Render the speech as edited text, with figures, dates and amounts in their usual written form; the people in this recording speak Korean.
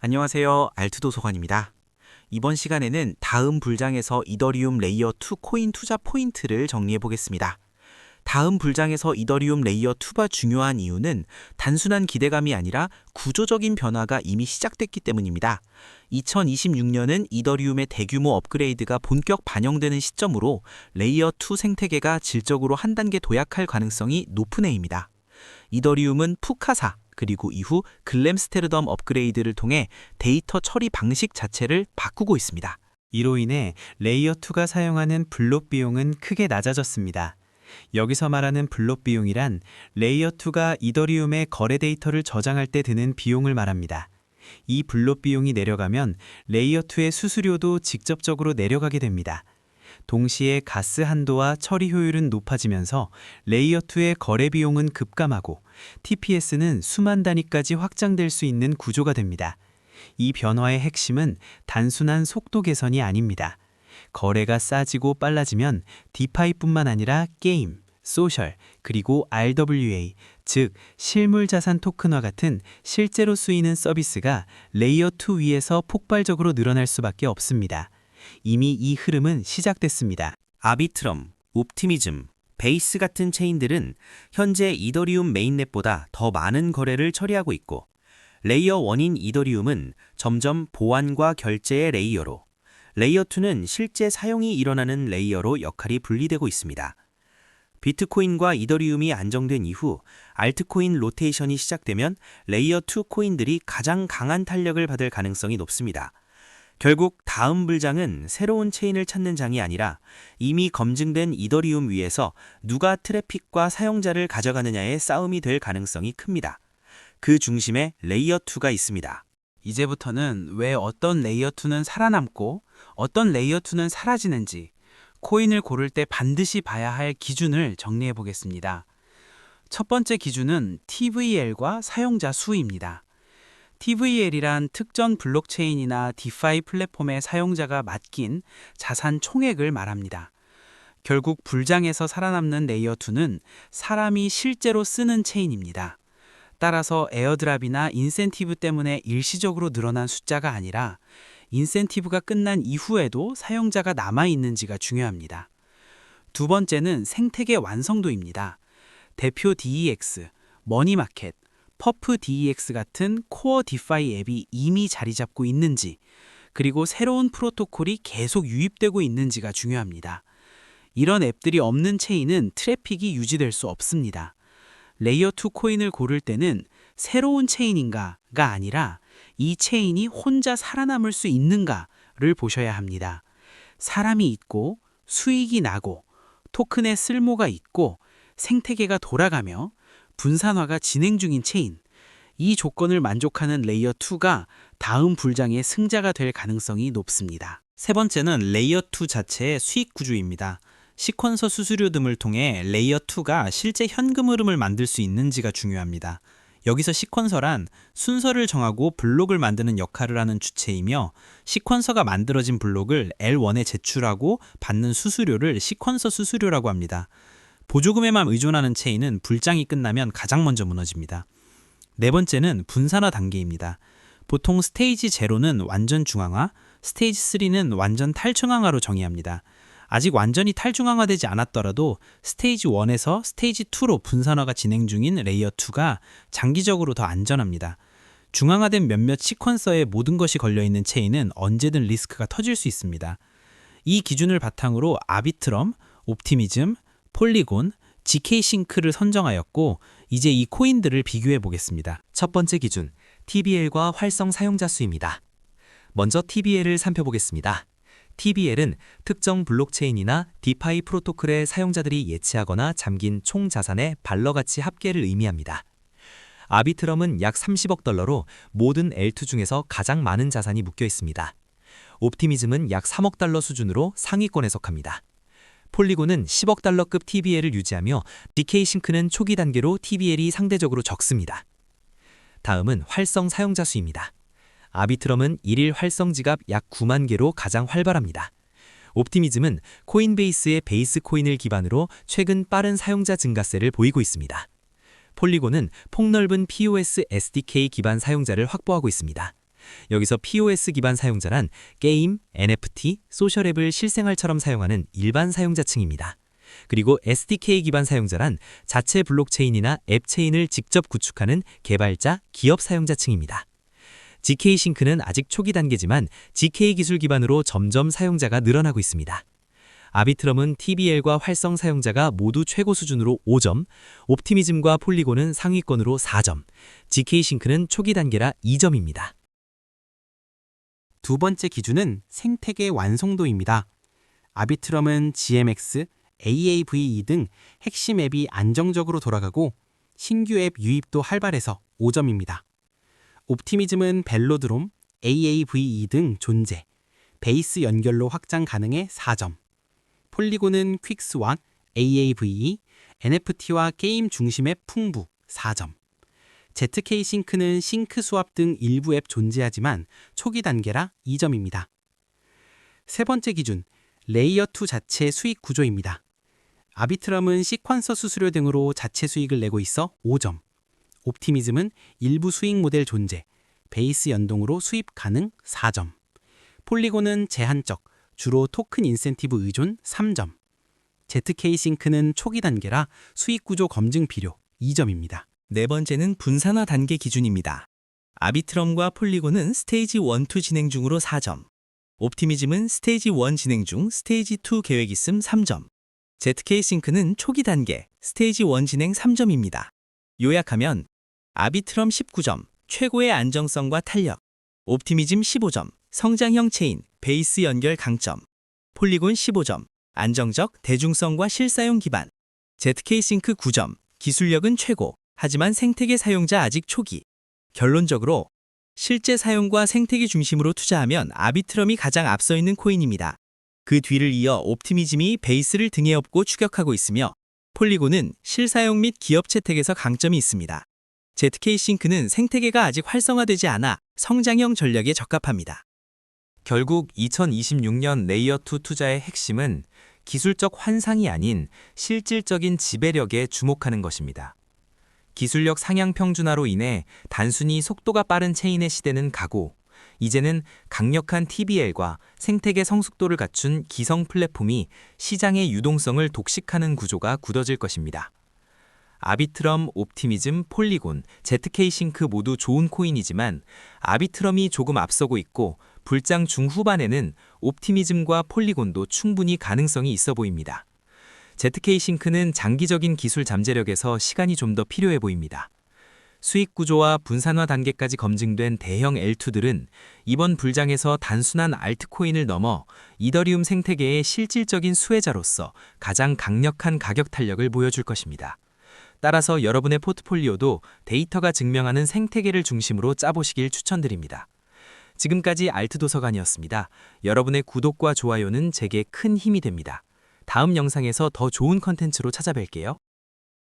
안녕하세요. 알트도서관입니다. 이번 시간에는 다음 불장에서 이더리움 레이어 2 코인 투자 포인트를 정리해 보겠습니다. 다음 불장에서 이더리움 레이어 2가 중요한 이유는 단순한 기대감이 아니라 구조적인 변화가 이미 시작됐기 때문입니다. 2026년은 이더리움의 대규모 업그레이드가 본격 반영되는 시점으로 레이어 2 생태계가 질적으로 한 단계 도약할 가능성이 높은 해입니다. 이더리움은 푸카사 그리고 이후 글램스테르덤 업그레이드를 통해 데이터 처리 방식 자체를 바꾸고 있습니다. 이로 인해 레이어 2가 사용하는 블록 비용은 크게 낮아졌습니다. 여기서 말하는 블록 비용이란 레이어 2가 이더리움의 거래 데이터를 저장할 때 드는 비용을 말합니다. 이 블록 비용이 내려가면 레이어 2의 수수료도 직접적으로 내려가게 됩니다. 동시에 가스 한도와 처리 효율은 높아지면서 레이어 2의 거래 비용은 급감하고 TPS는 수만 단위까지 확장될 수 있는 구조가 됩니다. 이 변화의 핵심은 단순한 속도 개선이 아닙니다. 거래가 싸지고 빨라지면 디파이뿐만 아니라 게임, 소셜, 그리고 RWA, 즉 실물자산 토큰화 같은 실제로 쓰이는 서비스가 레이어 2 위에서 폭발적으로 늘어날 수밖에 없습니다. 이미 이 흐름은 시작됐습니다. 아비트럼, 옵티미즘, 베이스 같은 체인들은 현재 이더리움 메인넷보다 더 많은 거래를 처리하고 있고, 레이어 1인 이더리움은 점점 보안과 결제의 레이어로, 레이어 2는 실제 사용이 일어나는 레이어로 역할이 분리되고 있습니다. 비트코인과 이더리움이 안정된 이후 알트코인 로테이션이 시작되면 레이어 2 코인들이 가장 강한 탄력을 받을 가능성이 높습니다. 결국 다음 불장은 새로운 체인을 찾는 장이 아니라 이미 검증된 이더리움 위에서 누가 트래픽과 사용자를 가져가느냐의 싸움이 될 가능성이 큽니다. 그 중심에 레이어 2가 있습니다. 이제부터는 왜 어떤 레이어 2는 살아남고 어떤 레이어 2는 사라지는지 코인을 고를 때 반드시 봐야 할 기준을 정리해 보겠습니다. 첫 번째 기준은 TVL과 사용자 수입니다. TVL이란 특정 블록체인이나 디파이 플랫폼의 사용자가 맡긴 자산 총액을 말합니다. 결국 불장에서 살아남는 레이어 2는 사람이 실제로 쓰는 체인입니다. 따라서 에어드랍이나 인센티브 때문에 일시적으로 늘어난 숫자가 아니라 인센티브가 끝난 이후에도 사용자가 남아있는지가 중요합니다. 두 번째는 생태계 완성도입니다. 대표 DEX, 머니마켓, 퍼프 DEX 같은 코어 디파이 앱이 이미 자리 잡고 있는지, 그리고 새로운 프로토콜이 계속 유입되고 있는지가 중요합니다. 이런 앱들이 없는 체인은 트래픽이 유지될 수 없습니다. 레이어 2 코인을 고를 때는 새로운 체인인가가 아니라 이 체인이 혼자 살아남을 수 있는가를 보셔야 합니다. 사람이 있고 수익이 나고 토큰의 쓸모가 있고 생태계가 돌아가며 분산화가 진행 중인 체인, 이 조건을 만족하는 레이어 2가 다음 불장의 승자가 될 가능성이 높습니다. 세 번째는 레이어 2 자체의 수익 구조입니다. 시퀀서 수수료 등을 통해 레이어 2가 실제 현금 흐름을 만들 수 있는지가 중요합니다. 여기서 시퀀서란 순서를 정하고 블록을 만드는 역할을 하는 주체이며, 시퀀서가 만들어진 블록을 L1에 제출하고 받는 수수료를 시퀀서 수수료라고 합니다. 보조금에만 의존하는 체인은 불장이 끝나면 가장 먼저 무너집니다. 네 번째는 분산화 단계입니다. 보통 스테이지 0는 완전 중앙화, 스테이지 3는 완전 탈중앙화로 정의합니다. 아직 완전히 탈중앙화되지 않았더라도 스테이지 1에서 스테이지 2로 분산화가 진행 중인 레이어 2가 장기적으로 더 안전합니다. 중앙화된 몇몇 시퀀서에 모든 것이 걸려있는 체인은 언제든 리스크가 터질 수 있습니다. 이 기준을 바탕으로 아비트럼, 옵티미즘, 폴리곤, GK싱크를 선정하였고, 이제 이 코인들을 비교해 보겠습니다. 첫 번째 기준, TBL과 활성 사용자 수입니다. 먼저 TBL을 살펴보겠습니다. TBL은 특정 블록체인이나 디파이 프로토콜의 사용자들이 예치하거나 잠긴 총 자산의 발러가치 합계를 의미합니다. 아비트럼은 약 30억 달러로 모든 L2 중에서 가장 많은 자산이 묶여 있습니다. 옵티미즘은 약 3억 달러 수준으로 상위권에 속합니다. 폴리곤은 10억 달러급 TBL을 유지하며 DK싱크는 초기 단계로 TBL이 상대적으로 적습니다. 다음은 활성 사용자 수입니다. 아비트럼은 일일 활성 지갑 약 9만 개로 가장 활발합니다. 옵티미즘은 코인베이스의 베이스 코인을 기반으로 최근 빠른 사용자 증가세를 보이고 있습니다. 폴리곤은 폭넓은 POS SDK 기반 사용자를 확보하고 있습니다. 여기서 POS 기반 사용자란 게임, NFT, 소셜앱을 실생활처럼 사용하는 일반 사용자층입니다. 그리고 SDK 기반 사용자란 자체 블록체인이나 앱체인을 직접 구축하는 개발자, 기업 사용자층입니다. GK 싱크는 아직 초기 단계지만 GK 기술 기반으로 점점 사용자가 늘어나고 있습니다. 아비트럼은 TBL과 활성 사용자가 모두 최고 수준으로 5점, 옵티미즘과 폴리곤은 상위권으로 4점, GK 싱크는 초기 단계라 2점입니다. 두 번째 기준은 생태계 완성도입니다. 아비트럼은 GMX, AAVE 등 핵심 앱이 안정적으로 돌아가고 신규 앱 유입도 활발해서 5점입니다. 옵티미즘은 벨로드롬, AAVE 등 존재, 베이스 연결로 확장 가능해 4점. 폴리곤은 퀵스완, AAVE, NFT와 게임 중심 앱 풍부 4점. ZK 싱크는 싱크 수합 등 일부 앱 존재하지만 초기 단계라 2점입니다. 세 번째 기준, 레이어 2 자체 수익 구조입니다. 아비트럼은 시퀀서 수수료 등으로 자체 수익을 내고 있어 5점. 옵티미즘은 일부 수익 모델 존재, 베이스 연동으로 수입 가능 4점. 폴리곤은 제한적, 주로 토큰 인센티브 의존 3점. ZK 싱크는 초기 단계라 수익 구조 검증 필요 2점입니다. 네 번째는 분산화 단계 기준입니다. 아비트럼과 폴리곤은 스테이지 1, 2 진행 중으로 4점. 옵티미즘은 스테이지 1 진행 중 스테이지 2 계획 있음 3점. ZK 싱크는 초기 단계 스테이지 1 진행 3점입니다. 요약하면 아비트럼 19점, 최고의 안정성과 탄력. 옵티미즘 15점, 성장형 체인, 베이스 연결 강점. 폴리곤 15점, 안정적, 대중성과 실사용 기반. ZK 싱크 9점, 기술력은 최고, 하지만 생태계 사용자 아직 초기. 결론적으로 실제 사용과 생태계 중심으로 투자하면 아비트럼이 가장 앞서 있는 코인입니다. 그 뒤를 이어 옵티미즘이 베이스를 등에 업고 추격하고 있으며 폴리곤은 실사용 및 기업 채택에서 강점이 있습니다. ZK 싱크는 생태계가 아직 활성화되지 않아 성장형 전략에 적합합니다. 결국 2026년 레이어2 투자의 핵심은 기술적 환상이 아닌 실질적인 지배력에 주목하는 것입니다. 기술력 상향 평준화로 인해 단순히 속도가 빠른 체인의 시대는 가고 이제는 강력한 TBL과 생태계 성숙도를 갖춘 기성 플랫폼이 시장의 유동성을 독식하는 구조가 굳어질 것입니다. 아비트럼, 옵티미즘, 폴리곤, ZK 싱크 모두 좋은 코인이지만 아비트럼이 조금 앞서고 있고 불장 중후반에는 옵티미즘과 폴리곤도 충분히 가능성이 있어 보입니다. ZK 싱크는 장기적인 기술 잠재력에서 시간이 좀 더 필요해 보입니다. 수익 구조와 분산화 단계까지 검증된 대형 L2들은 이번 불장에서 단순한 알트코인을 넘어 이더리움 생태계의 실질적인 수혜자로서 가장 강력한 가격 탄력을 보여줄 것입니다. 따라서 여러분의 포트폴리오도 데이터가 증명하는 생태계를 중심으로 짜보시길 추천드립니다. 지금까지 알트도서관이었습니다. 여러분의 구독과 좋아요는 제게 큰 힘이 됩니다. 다음 영상에서 더 좋은 컨텐츠로 찾아뵐게요.